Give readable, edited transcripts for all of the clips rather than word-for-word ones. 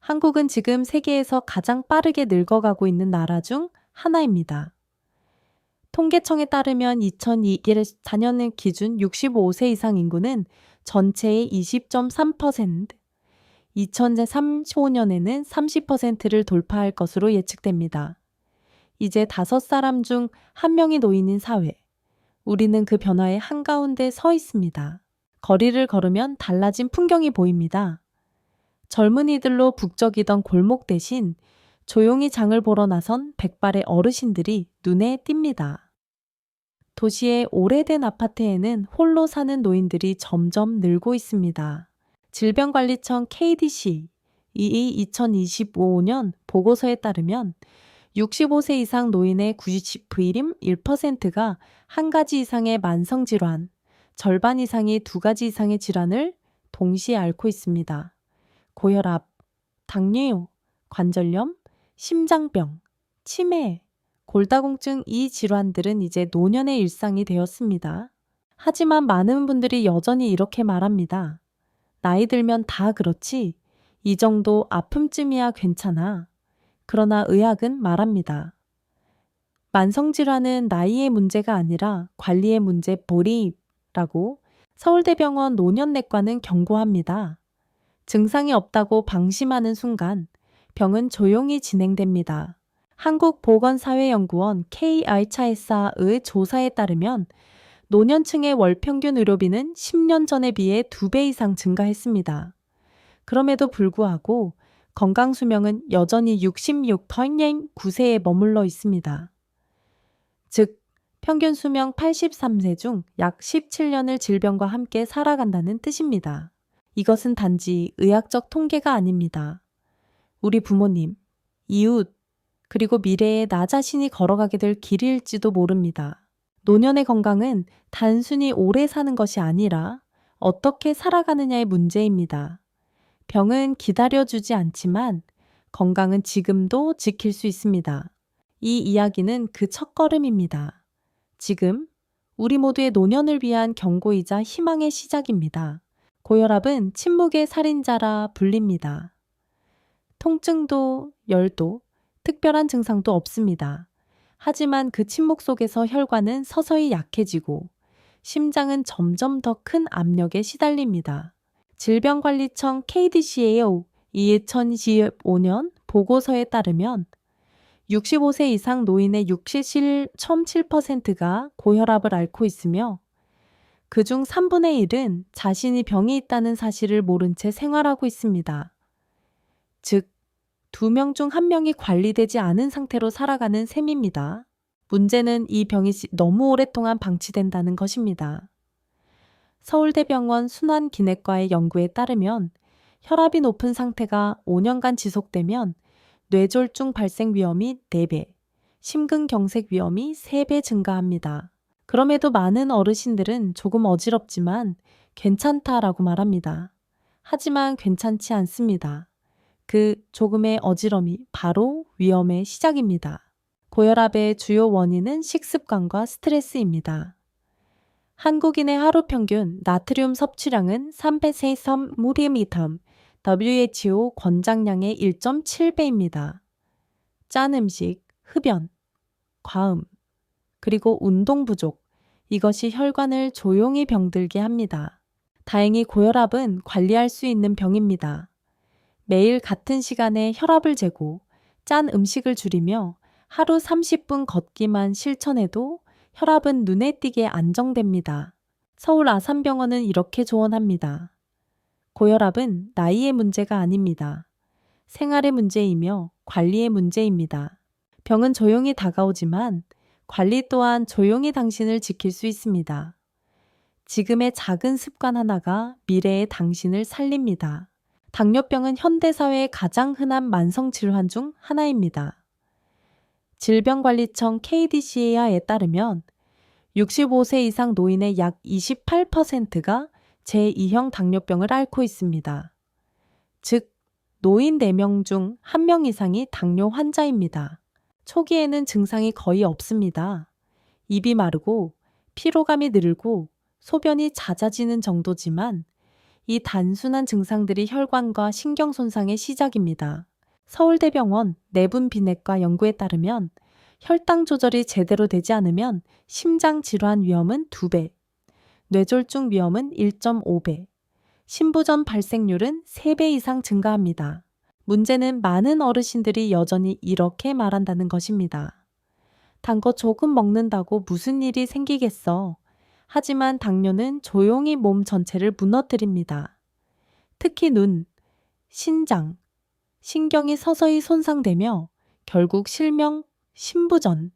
한국은 지금 세계에서 가장 빠르게 늙어가고 있는 나라 중 하나입니다. 통계청에 따르면 2024년 기준 65세 이상 인구는 전체의 20.3%, 2035년에는 30%를 돌파할 것으로 예측됩니다. 이제 5사람 중 1명이 노인인 사회. 우리는 그 변화의 한가운데 서 있습니다. 거리를 걸으면 달라진 풍경이 보입니다. 젊은이들로 북적이던 골목 대신 조용히 장을 보러 나선 백발의 어르신들이 눈에 띕니다. 도시의 오래된 아파트에는 홀로 사는 노인들이 점점 늘고 있습니다. 질병관리청 KDC 이 2025년 보고서에 따르면 65세 이상 노인의 91.1%가 한 가지 이상의 만성질환, 절반 이상이 2가지 이상의 질환을 동시에 앓고 있습니다. 고혈압, 당뇨, 관절염, 심장병, 치매, 골다공증 이 질환들은 이제 노년의 일상이 되었습니다. 하지만 많은 분들이 여전히 이렇게 말합니다. 나이 들면 다 그렇지. 이 정도 아픔쯤이야 괜찮아. 그러나 의학은 말합니다. 만성질환은 나이의 문제가 아니라 관리의 문제 보리라고 서울대병원 노년내과는 경고합니다. 증상이 없다고 방심하는 순간 병은 조용히 진행됩니다. 한국보건사회연구원 KR차의사의 조사에 따르면 노년층의 월평균 의료비는 10년 전에 비해 2배 이상 증가했습니다. 그럼에도 불구하고 건강수명은 여전히 66.9세에 머물러 있습니다. 즉, 평균 수명 83세 중 약 17년을 질병과 함께 살아간다는 뜻입니다. 이것은 단지 의학적 통계가 아닙니다. 우리 부모님, 이웃, 그리고 미래에 나 자신이 걸어가게 될 길일지도 모릅니다. 노년의 건강은 단순히 오래 사는 것이 아니라 어떻게 살아가느냐의 문제입니다. 병은 기다려주지 않지만 건강은 지금도 지킬 수 있습니다. 이 이야기는 그 첫걸음입니다. 지금 우리 모두의 노년을 위한 경고이자 희망의 시작입니다. 고혈압은 침묵의 살인자라 불립니다. 통증도 열도 특별한 증상도 없습니다. 하지만 그 침묵 속에서 혈관은 서서히 약해지고 심장은 점점 더 큰 압력에 시달립니다. 질병관리청 KDC의 2025년 보고서에 따르면 65세 이상 노인의 67.7%가 고혈압을 앓고 있으며 그중 3분의 1은 자신이 병이 있다는 사실을 모른 채 생활하고 있습니다. 즉, 2명 중 1명이 관리되지 않은 상태로 살아가는 셈입니다. 문제는 이 병이 너무 오랫동안 방치된다는 것입니다. 서울대병원 순환기내과의 연구에 따르면 혈압이 높은 상태가 5년간 지속되면 뇌졸중 발생 위험이 4배, 심근경색 위험이 3배 증가합니다. 그럼에도 많은 어르신들은 조금 어지럽지만 괜찮다라고 말합니다. 하지만 괜찮지 않습니다. 그 조금의 어지럼이 바로 위험의 시작입니다. 고혈압의 주요 원인은 식습관과 스트레스입니다. 한국인의 하루 평균 나트륨 섭취량은 300mg, WHO 권장량의 1.7배입니다. 짠 음식, 흡연, 과음, 그리고 운동 부족, 이것이 혈관을 조용히 병들게 합니다. 다행히 고혈압은 관리할 수 있는 병입니다. 매일 같은 시간에 혈압을 재고 짠 음식을 줄이며 하루 30분 걷기만 실천해도 혈압은 눈에 띄게 안정됩니다. 서울 아산병원은 이렇게 조언합니다. 고혈압은 나이의 문제가 아닙니다. 생활의 문제이며 관리의 문제입니다. 병은 조용히 다가오지만 관리 또한 조용히 당신을 지킬 수 있습니다. 지금의 작은 습관 하나가 미래의 당신을 살립니다. 당뇨병은 현대사회의 가장 흔한 만성질환 중 하나입니다. 질병관리청 KDCA에 따르면 65세 이상 노인의 약 28%가 제2형 당뇨병을 앓고 있습니다. 즉, 노인 4명 중 1명 이상이 당뇨 환자입니다. 초기에는 증상이 거의 없습니다. 입이 마르고 피로감이 늘고 소변이 잦아지는 정도지만 이 단순한 증상들이 혈관과 신경 손상의 시작입니다. 서울대병원 내분비내과 연구에 따르면 혈당 조절이 제대로 되지 않으면 심장 질환 위험은 2배, 뇌졸중 위험은 1.5배, 신부전 발생률은 3배 이상 증가합니다. 문제는 많은 어르신들이 여전히 이렇게 말한다는 것입니다. 단 거 조금 먹는다고 무슨 일이 생기겠어. 하지만 당뇨는 조용히 몸 전체를 무너뜨립니다. 특히 눈, 신장, 신경이 서서히 손상되며 결국 실명, 신부전,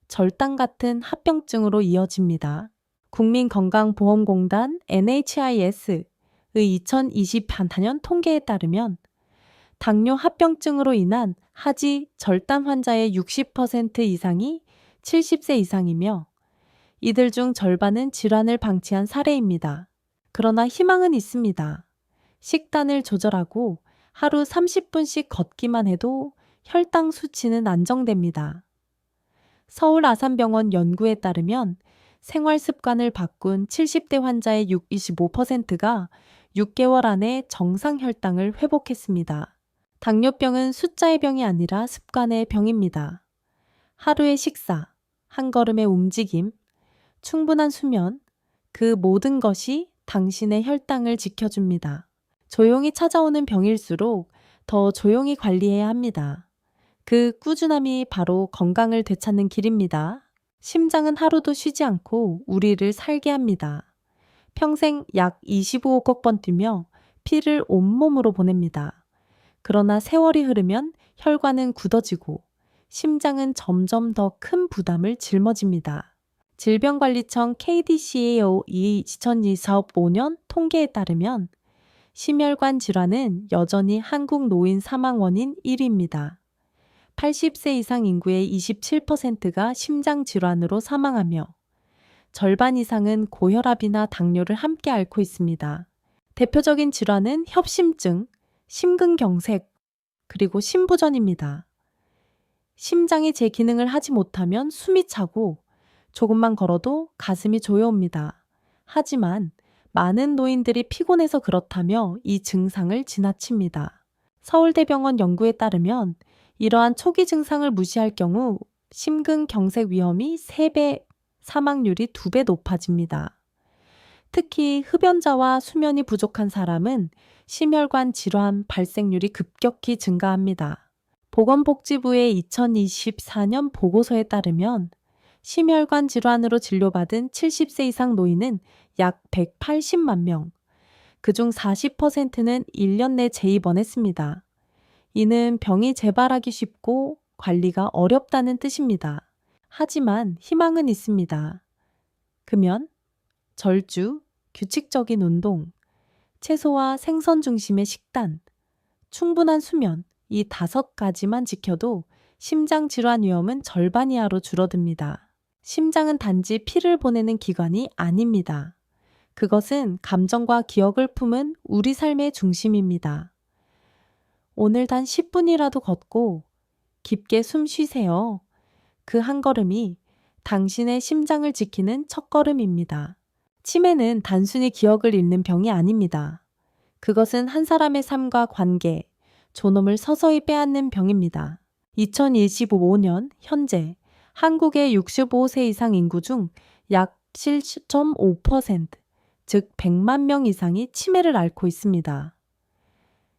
절단 같은 합병증으로 이어집니다. 국민건강보험공단 NHIS의 2024년 통계에 따르면 당뇨 합병증으로 인한 하지 절단 환자의 60% 이상이 70세 이상이며 이들 중 절반은 질환을 방치한 사례입니다. 그러나 희망은 있습니다. 식단을 조절하고 하루 30분씩 걷기만 해도 혈당 수치는 안정됩니다. 서울 아산병원 연구에 따르면 생활 습관을 바꾼 70대 환자의 25%가 6개월 안에 정상 혈당을 회복했습니다. 당뇨병은 숫자의 병이 아니라 습관의 병입니다. 하루의 식사, 한 걸음의 움직임, 충분한 수면, 그 모든 것이 당신의 혈당을 지켜줍니다. 조용히 찾아오는 병일수록 더 조용히 관리해야 합니다. 그 꾸준함이 바로 건강을 되찾는 길입니다. 심장은 하루도 쉬지 않고 우리를 살게 합니다. 평생 약 25억 번 뛰며 피를 온몸으로 보냅니다. 그러나 세월이 흐르면 혈관은 굳어지고 심장은 점점 더 큰 부담을 짊어집니다. 질병관리청 KDCAO 2025년 통계에 따르면 심혈관 질환은 여전히 한국 노인 사망 원인 1위입니다. 80세 이상 인구의 27%가 심장 질환으로 사망하며 절반 이상은 고혈압이나 당뇨를 함께 앓고 있습니다. 대표적인 질환은 협심증, 심근경색, 그리고 신부전입니다. 심장이 제 기능을 하지 못하면 숨이 차고 조금만 걸어도 가슴이 조여옵니다. 하지만 많은 노인들이 피곤해서 그렇다며 이 증상을 지나칩니다. 서울대병원 연구에 따르면 이러한 초기 증상을 무시할 경우 심근경색 위험이 3배, 사망률이 2배 높아집니다. 특히 흡연자와 수면이 부족한 사람은 심혈관 질환 발생률이 급격히 증가합니다. 보건복지부의 2024년 보고서에 따르면 심혈관 질환으로 진료받은 70세 이상 노인은 약 180만 명, 그중 40%는 1년 내 재입원했습니다. 이는 병이 재발하기 쉽고 관리가 어렵다는 뜻입니다. 하지만 희망은 있습니다. 금연, 절주, 규칙적인 운동, 채소와 생선 중심의 식단, 충분한 수면, 이 5가지만 지켜도 심장 질환 위험은 절반 이하로 줄어듭니다. 심장은 단지 피를 보내는 기관이 아닙니다. 그것은 감정과 기억을 품은 우리 삶의 중심입니다. 오늘 단 10분이라도 걷고 깊게 숨 쉬세요. 그 한 걸음이 당신의 심장을 지키는 첫걸음입니다. 치매는 단순히 기억을 잃는 병이 아닙니다. 그것은 한 사람의 삶과 관계, 존엄을 서서히 빼앗는 병입니다. 2025년 현재 한국의 65세 이상 인구 중 약 7.5%, 즉 100만 명 이상이 치매를 앓고 있습니다.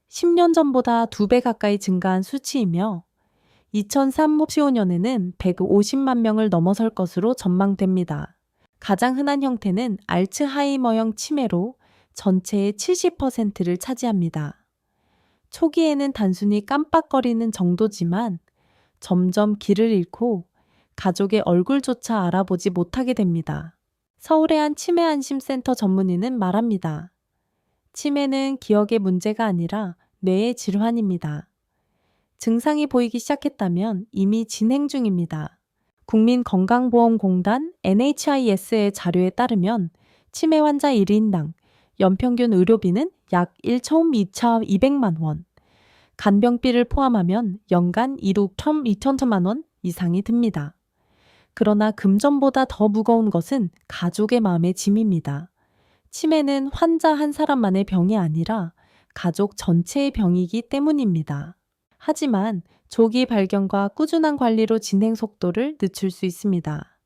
10년 전보다 2배 가까이 증가한 수치이며 2035년에는 150만 명을 넘어설 것으로 전망됩니다. 가장 흔한 형태는 알츠하이머형 치매로 전체의 70%를 차지합니다. 초기에는 단순히 깜빡거리는 정도지만 점점 길을 잃고 가족의 얼굴조차 알아보지 못하게 됩니다. 서울의 한 치매안심센터 전문의는 말합니다. 치매는 기억의 문제가 아니라 뇌의 질환입니다. 증상이 보이기 시작했다면 이미 진행 중입니다. 국민건강보험공단 NHIS의 자료에 따르면 치매 환자 1인당 연평균 의료비는 약 1,200만 원, 간병비를 포함하면 연간 1억 2천만 원 이상이 듭니다. 그러나 금전보다 더 무거운 것은 가족의 마음의 짐입니다. 치매는 환자 한 사람만의 병이 아니라 가족 전체의 병이기 때문입니다. 하지만 조기 발견과 꾸준한 관리로 진행 속도를 늦출 수 있습니다.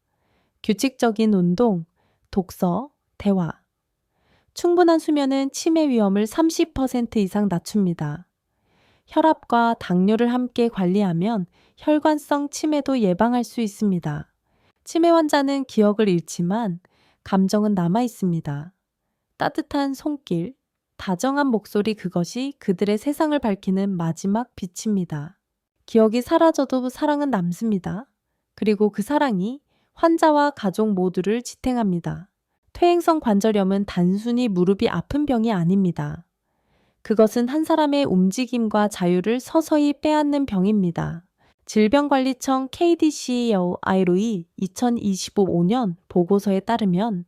규칙적인 운동, 독서, 대화. 충분한 수면은 치매 위험을 30% 이상 낮춥니다. 혈압과 당뇨를 함께 관리하면 혈관성 치매도 예방할 수 있습니다. 치매 환자는 기억을 잃지만 감정은 남아 있습니다. 따뜻한 손길, 다정한 목소리, 그것이 그들의 세상을 밝히는 마지막 빛입니다. 기억이 사라져도 사랑은 남습니다. 그리고 그 사랑이 환자와 가족 모두를 지탱합니다. 퇴행성 관절염은 단순히 무릎이 아픈 병이 아닙니다. 그것은 한 사람의 움직임과 자유를 서서히 빼앗는 병입니다. 질병관리청 KDCA의 2025년 보고서에 따르면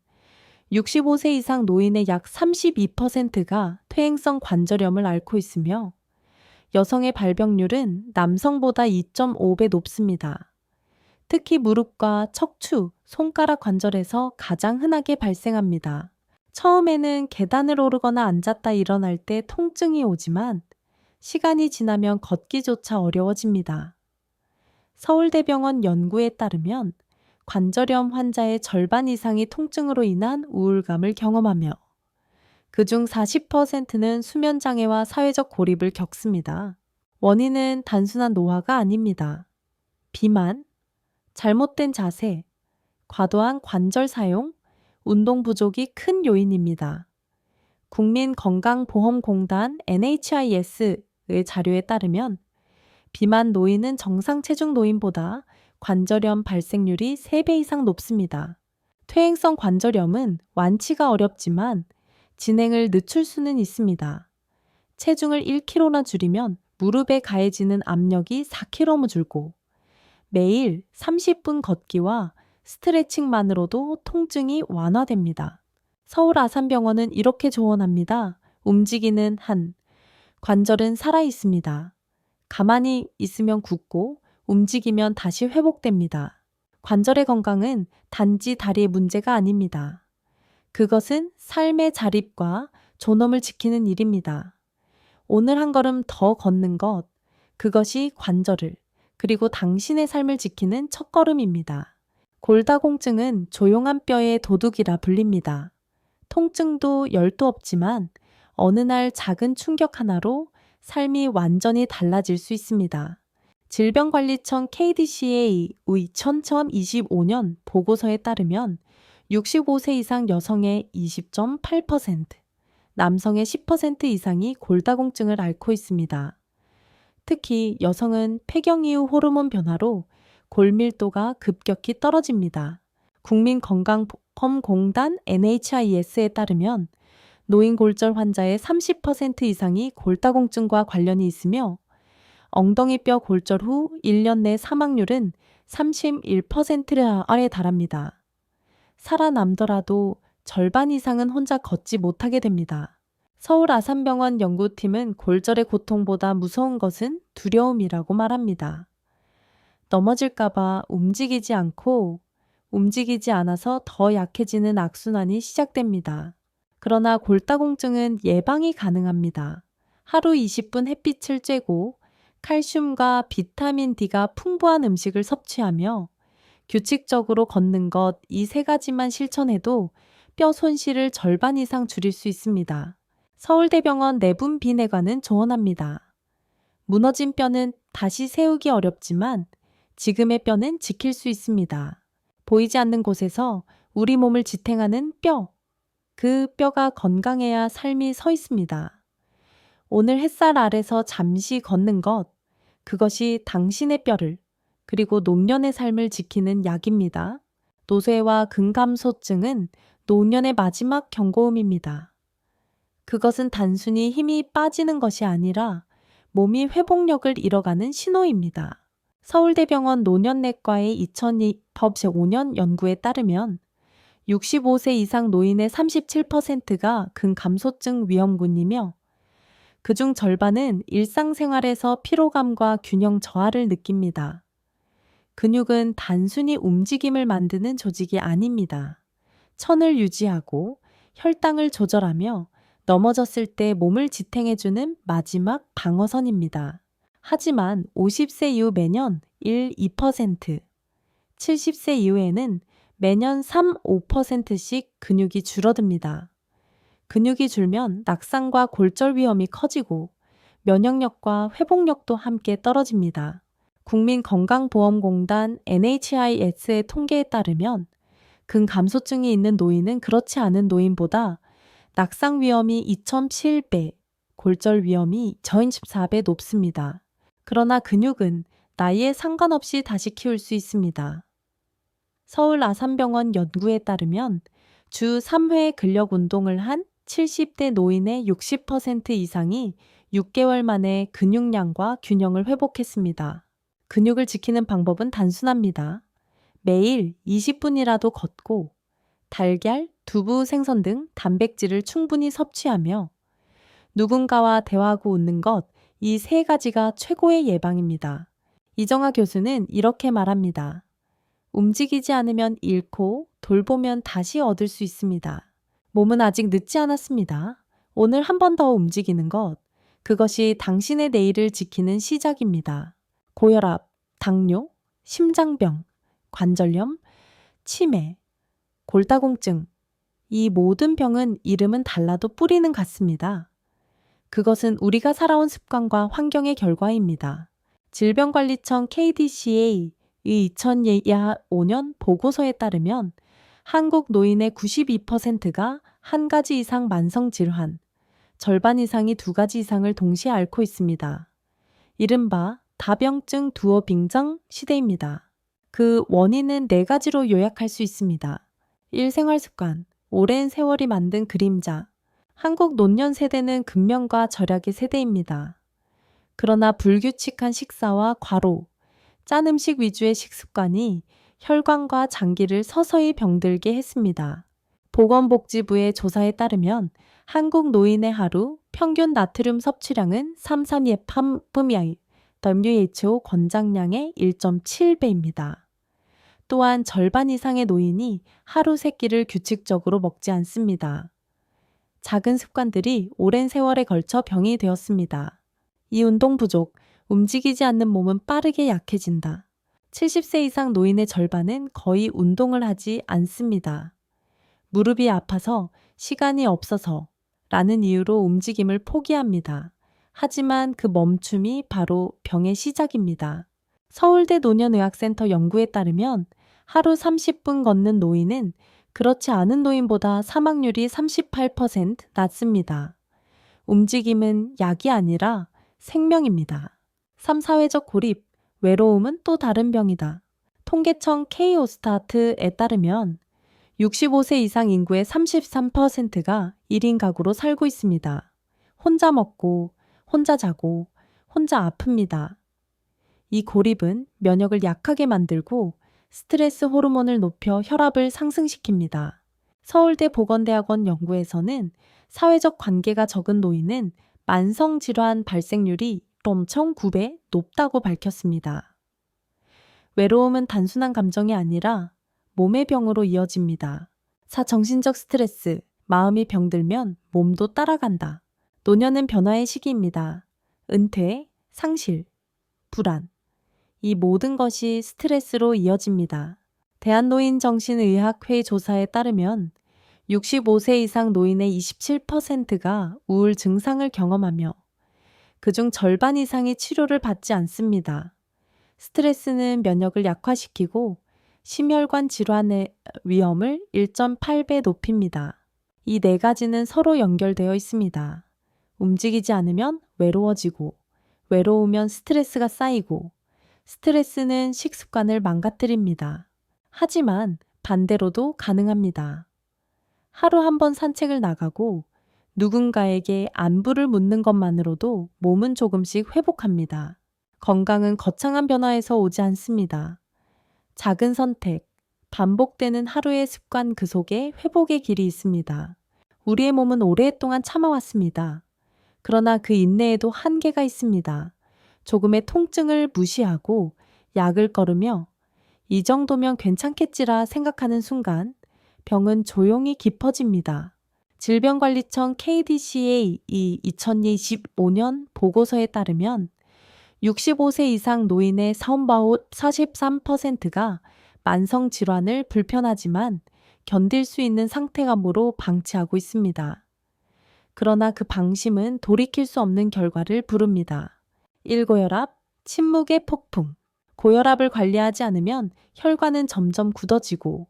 65세 이상 노인의 약 32%가 퇴행성 관절염을 앓고 있으며 여성의 발병률은 남성보다 2.5배 높습니다. 특히 무릎과 척추, 손가락 관절에서 가장 흔하게 발생합니다. 처음에는 계단을 오르거나 앉았다 일어날 때 통증이 오지만 시간이 지나면 걷기조차 어려워집니다. 서울대병원 연구에 따르면 관절염 환자의 절반 이상이 통증으로 인한 우울감을 경험하며 그중 40%는 수면장애와 사회적 고립을 겪습니다. 원인은 단순한 노화가 아닙니다. 비만, 잘못된 자세, 과도한 관절 사용, 운동 부족이 큰 요인입니다. 국민건강보험공단 NHIS의 자료에 따르면 비만 노인은 정상 체중 노인보다 관절염 발생률이 3배 이상 높습니다. 퇴행성 관절염은 완치가 어렵지만 진행을 늦출 수는 있습니다. 체중을 1kg나 줄이면 무릎에 가해지는 압력이 4kg 줄고 매일 30분 걷기와 스트레칭만으로도 통증이 완화됩니다. 서울 아산병원은 이렇게 조언합니다. 움직이는 한, 관절은 살아 있습니다. 가만히 있으면 굳고 움직이면 다시 회복됩니다. 관절의 건강은 단지 다리의 문제가 아닙니다. 그것은 삶의 자립과 존엄을 지키는 일입니다. 오늘 한 걸음 더 걷는 것, 그것이 관절을, 그리고 당신의 삶을 지키는 첫걸음입니다. 골다공증은 조용한 뼈의 도둑이라 불립니다. 통증도 열도 없지만 어느 날 작은 충격 하나로 삶이 완전히 달라질 수 있습니다. 질병관리청 KDCA의 2025년 보고서에 따르면 65세 이상 여성의 20.8%, 남성의 10% 이상이 골다공증을 앓고 있습니다. 특히 여성은 폐경 이후 호르몬 변화로 골밀도가 급격히 떨어집니다. 국민건강보험공단 NHIS에 따르면 노인 골절 환자의 30% 이상이 골다공증과 관련이 있으며 엉덩이뼈 골절 후 1년 내 사망률은 31%에 달합니다. 살아남더라도 절반 이상은 혼자 걷지 못하게 됩니다. 서울 아산병원 연구팀은 골절의 고통보다 무서운 것은 두려움이라고 말합니다. 넘어질까봐 움직이지 않아서 더 약해지는 악순환이 시작됩니다. 그러나 골다공증은 예방이 가능합니다. 하루 20분 햇빛을 쬐고 칼슘과 비타민 D가 풍부한 음식을 섭취하며 규칙적으로 걷는 것, 이 세 가지만 실천해도 뼈 손실을 절반 이상 줄일 수 있습니다. 서울대병원 내분비내과는 조언합니다. 무너진 뼈는 다시 세우기 어렵지만 지금의 뼈는 지킬 수 있습니다. 보이지 않는 곳에서 우리 몸을 지탱하는 뼈, 그 뼈가 건강해야 삶이 서 있습니다. 오늘 햇살 아래서 잠시 걷는 것, 그것이 당신의 뼈를 그리고 노년의 삶을 지키는 약입니다. 노쇠와 근감소증은 노년의 마지막 경고음입니다. 그것은 단순히 힘이 빠지는 것이 아니라 몸이 회복력을 잃어가는 신호입니다. 서울대병원 노년내과의 2025년 연구에 따르면 65세 이상 노인의 37%가 근감소증 위험군이며 그중 절반은 일상생활에서 피로감과 균형 저하를 느낍니다. 근육은 단순히 움직임을 만드는 조직이 아닙니다. 천을 유지하고 혈당을 조절하며 넘어졌을 때 몸을 지탱해주는 마지막 방어선입니다. 하지만 50세 이후 매년 1, 2%, 70세 이후에는 매년 3, 5%씩 근육이 줄어듭니다. 근육이 줄면 낙상과 골절 위험이 커지고 면역력과 회복력도 함께 떨어집니다. 국민건강보험공단 NHIS의 통계에 따르면 근감소증이 있는 노인은 그렇지 않은 노인보다 낙상 위험이 2.7배, 골절 위험이 2.14배 높습니다. 그러나 근육은 나이에 상관없이 다시 키울 수 있습니다. 서울 아산병원 연구에 따르면 주 3회 근력 운동을 한 70대 노인의 60% 이상이 6개월 만에 근육량과 균형을 회복했습니다. 근육을 지키는 방법은 단순합니다. 매일 20분이라도 걷고 달걀, 두부, 생선 등 단백질을 충분히 섭취하며 누군가와 대화하고 웃는 것, 이 세 가지가 최고의 예방입니다. 이정아 교수는 이렇게 말합니다. 움직이지 않으면 잃고 돌보면 다시 얻을 수 있습니다. 몸은 아직 늦지 않았습니다. 오늘 한 번 더 움직이는 것, 그것이 당신의 내일을 지키는 시작입니다. 고혈압, 당뇨, 심장병, 관절염, 치매, 골다공증, 이 모든 병은 이름은 달라도 뿌리는 같습니다. 그것은 우리가 살아온 습관과 환경의 결과입니다. 질병관리청 KDCA의 2005년 보고서에 따르면 한국 노인의 92%가 한 가지 이상 만성 질환, 절반 이상이 두 가지 이상을 동시에 앓고 있습니다. 이른바 다병증 두어 빙정 시대입니다. 그 원인은 네 가지로 요약할 수 있습니다. 1. 생활습관, 오랜 세월이 만든 그림자. 한국 노년 세대는 근면과 절약의 세대입니다. 그러나 불규칙한 식사와 과로, 짠 음식 위주의 식습관이 혈관과 장기를 서서히 병들게 했습니다. 보건복지부의 조사에 따르면 한국 노인의 하루 평균 나트륨 섭취량은 332ppm이 WHO 권장량의 1.7배입니다. 또한 절반 이상의 노인이 하루 3끼를 규칙적으로 먹지 않습니다. 작은 습관들이 오랜 세월에 걸쳐 병이 되었습니다. 이 운동 부족, 움직이지 않는 몸은 빠르게 약해진다. 70세 이상 노인의 절반은 거의 운동을 하지 않습니다. 무릎이 아파서, 시간이 없어서 라는 이유로 움직임을 포기합니다. 하지만 그 멈춤이 바로 병의 시작입니다. 서울대 노년의학센터 연구에 따르면 하루 30분 걷는 노인은 그렇지 않은 노인보다 사망률이 38% 낮습니다. 움직임은 약이 아니라 생명입니다. 3. 사회적 고립, 외로움은 또 다른 병이다. 통계청 K오스타트에 따르면 65세 이상 인구의 33%가 1인 가구로 살고 있습니다. 혼자 먹고, 혼자 자고, 혼자 아픕니다. 이 고립은 면역을 약하게 만들고 스트레스 호르몬을 높여 혈압을 상승시킵니다. 서울대 보건대학원 연구에서는 사회적 관계가 적은 노인은 만성질환 발생률이 0.9배 높다고 밝혔습니다. 외로움은 단순한 감정이 아니라 몸의 병으로 이어집니다. 4. 정신적 스트레스, 마음이 병들면 몸도 따라간다. 노년은 변화의 시기입니다. 은퇴, 상실, 불안. 이 모든 것이 스트레스로 이어집니다. 대한노인정신의학회 조사에 따르면 65세 이상 노인의 27%가 우울 증상을 경험하며 그중 절반 이상이 치료를 받지 않습니다. 스트레스는 면역을 약화시키고 심혈관 질환의 위험을 1.8배 높입니다. 이 네 가지는 서로 연결되어 있습니다. 움직이지 않으면 외로워지고, 외로우면 스트레스가 쌓이고, 스트레스는 식습관을 망가뜨립니다. 하지만 반대로도 가능합니다. 하루 한 번 산책을 나가고 누군가에게 안부를 묻는 것만으로도 몸은 조금씩 회복합니다. 건강은 거창한 변화에서 오지 않습니다. 작은 선택, 반복되는 하루의 습관 그 속에 회복의 길이 있습니다. 우리의 몸은 오랫동안 참아왔습니다. 그러나 그 인내에도 한계가 있습니다. 조금의 통증을 무시하고 약을 거르며 이 정도면 괜찮겠지라 생각하는 순간 병은 조용히 깊어집니다. 질병관리청 KDCA 이 2025년 보고서에 따르면 65세 이상 노인의 43%가 만성 질환을 불편하지만 견딜 수 있는 상태감으로 방치하고 있습니다. 그러나 그 방심은 돌이킬 수 없는 결과를 부릅니다. 1고혈압, 침묵의 폭풍. 고혈압을 관리하지 않으면 혈관은 점점 굳어지고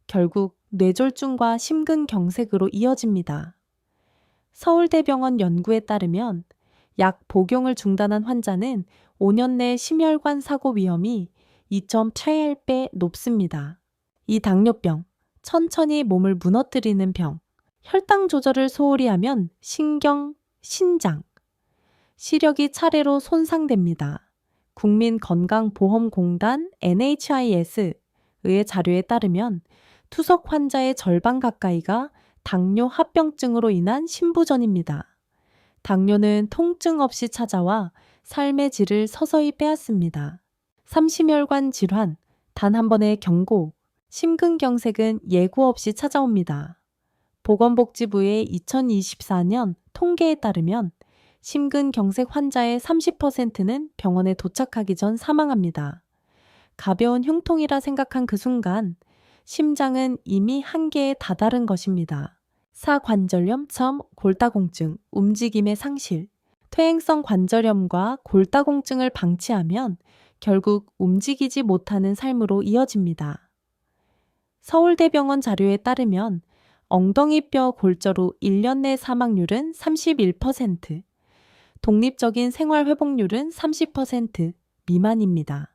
결국 뇌졸중과 심근경색으로 이어집니다. 서울대병원 연구에 따르면 약 복용을 중단한 환자는 5년 내 심혈관 사고 위험이 2.8배 높습니다. 이 당뇨병, 천천히 몸을 무너뜨리는 병, 혈당 조절을 소홀히 하면 신경, 신장, 시력이 차례로 손상됩니다. 국민건강보험공단 NHIS의 자료에 따르면 투석 환자의 절반 가까이가 당뇨 합병증으로 인한 심부전입니다. 당뇨는 통증 없이 찾아와 삶의 질을 서서히 빼앗습니다. 삼심혈관 질환, 단 한 번의 경고, 심근경색은 예고 없이 찾아옵니다. 보건복지부의 2024년 통계에 따르면 심근경색 환자의 30%는 병원에 도착하기 전 사망합니다. 가벼운 흉통이라 생각한 그 순간 심장은 이미 한계에 다다른 것입니다. 사관절염, 골다공증, 움직임의 상실, 퇴행성 관절염과 골다공증을 방치하면 결국 움직이지 못하는 삶으로 이어집니다. 서울대병원 자료에 따르면 엉덩이뼈 골절 후 1년 내 사망률은 31%, 독립적인 생활회복률은 30% 미만입니다.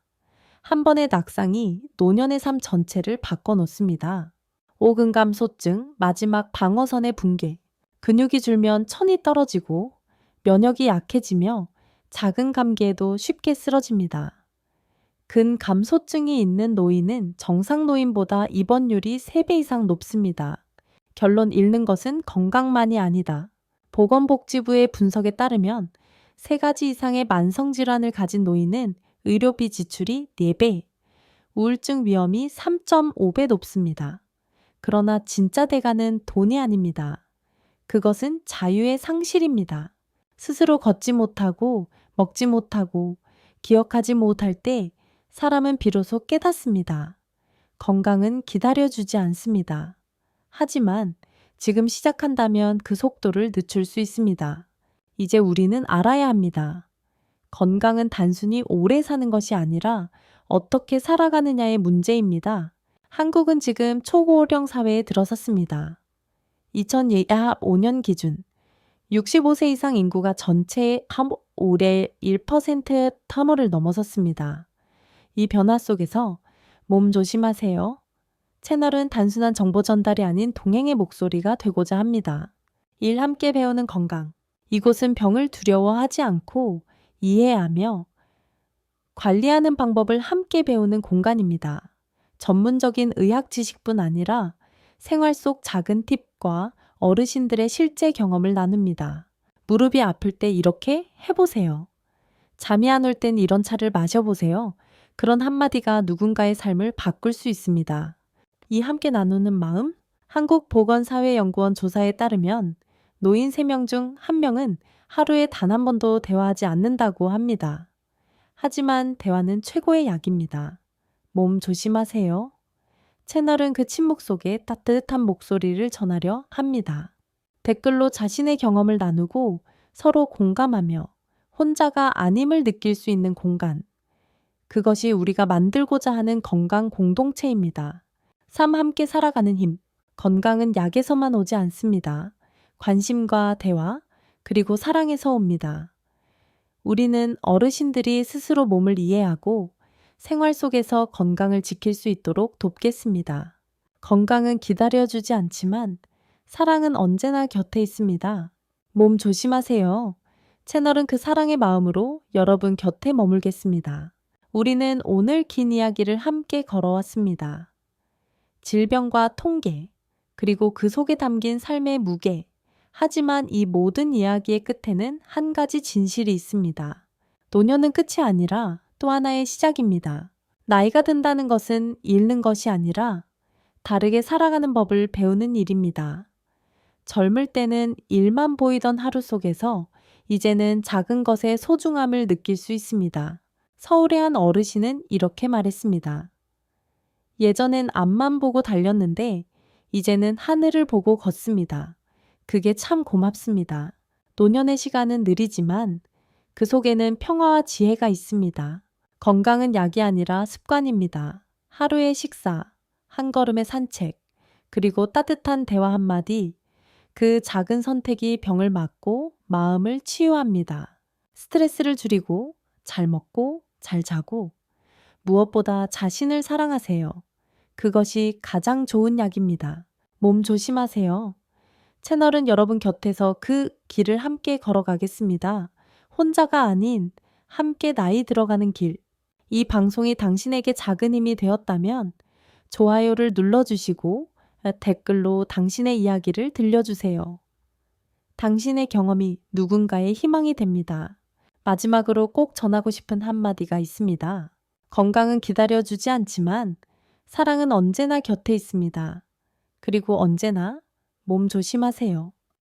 한 번의 낙상이 노년의 삶 전체를 바꿔놓습니다. 오근감소증, 마지막 방어선의 붕괴, 근육이 줄면 천이 떨어지고 면역이 약해지며 작은 감기에도 쉽게 쓰러집니다. 근감소증이 있는 노인은 정상 노인보다 입원율이 3배 이상 높습니다. 결론 잃는 것은 건강만이 아니다. 보건복지부의 분석에 따르면 3가지 이상의 만성질환을 가진 노인은 의료비 지출이 4배, 우울증 위험이 3.5배 높습니다. 그러나 진짜 대가는 돈이 아닙니다. 그것은 자유의 상실입니다. 스스로 걷지 못하고 먹지 못하고 기억하지 못할 때 사람은 비로소 깨닫습니다. 건강은 기다려주지 않습니다. 하지만 지금 시작한다면 그 속도를 늦출 수 있습니다. 이제 우리는 알아야 합니다. 건강은 단순히 오래 사는 것이 아니라 어떻게 살아가느냐의 문제입니다. 한국은 지금 초고령 사회에 들어섰습니다. 2025년 기준 65세 이상 인구가 전체의 올해 1% 터널을 넘어섰습니다. 이 변화 속에서 몸 조심하세요. 채널은 단순한 정보 전달이 아닌 동행의 목소리가 되고자 합니다. 일 함께 배우는 건강. 이곳은 병을 두려워하지 않고 이해하며 관리하는 방법을 함께 배우는 공간입니다. 전문적인 의학 지식뿐 아니라 생활 속 작은 팁과 어르신들의 실제 경험을 나눕니다. 무릎이 아플 때 이렇게 해보세요. 잠이 안 올 땐 이런 차를 마셔보세요. 그런 한마디가 누군가의 삶을 바꿀 수 있습니다. 이 함께 나누는 마음? 한국보건사회연구원 조사에 따르면 노인 3명 중 1명은 하루에 단 한 번도 대화하지 않는다고 합니다. 하지만 대화는 최고의 약입니다. 몸 조심하세요. 채널은 그 침묵 속에 따뜻한 목소리를 전하려 합니다. 댓글로 자신의 경험을 나누고 서로 공감하며 혼자가 아님을 느낄 수 있는 공간. 그것이 우리가 만들고자 하는 건강 공동체입니다. 삶 함께 살아가는 힘. 건강은 약에서만 오지 않습니다. 관심과 대화, 그리고 사랑에서 옵니다. 우리는 어르신들이 스스로 몸을 이해하고 생활 속에서 건강을 지킬 수 있도록 돕겠습니다. 건강은 기다려주지 않지만 사랑은 언제나 곁에 있습니다. 몸 조심하세요. 채널은 그 사랑의 마음으로 여러분 곁에 머물겠습니다. 우리는 오늘 긴 이야기를 함께 걸어왔습니다. 질병과 통계, 그리고 그 속에 담긴 삶의 무게. 하지만 이 모든 이야기의 끝에는 한 가지 진실이 있습니다. 노년은 끝이 아니라 또 하나의 시작입니다. 나이가 든다는 것은 잃는 것이 아니라 다르게 살아가는 법을 배우는 일입니다. 젊을 때는 일만 보이던 하루 속에서 이제는 작은 것의 소중함을 느낄 수 있습니다. 서울의 한 어르신은 이렇게 말했습니다. 예전엔 앞만 보고 달렸는데 이제는 하늘을 보고 걷습니다. 그게 참 고맙습니다. 노년의 시간은 느리지만 그 속에는 평화와 지혜가 있습니다. 건강은 약이 아니라 습관입니다. 하루의 식사, 한 걸음의 산책, 그리고 따뜻한 대화 한마디, 그 작은 선택이 병을 막고 마음을 치유합니다. 스트레스를 줄이고 잘 먹고 잘 자고 무엇보다 자신을 사랑하세요. 그것이 가장 좋은 약입니다. 몸 조심하세요. 채널은 여러분 곁에서 그 길을 함께 걸어가겠습니다. 혼자가 아닌 함께 나이 들어가는 길. 이 방송이 당신에게 작은 힘이 되었다면 좋아요를 눌러주시고 댓글로 당신의 이야기를 들려주세요. 당신의 경험이 누군가의 희망이 됩니다. 마지막으로 꼭 전하고 싶은 한마디가 있습니다. 건강은 기다려주지 않지만 사랑은 언제나 곁에 있습니다. 그리고 언제나 몸 조심하세요.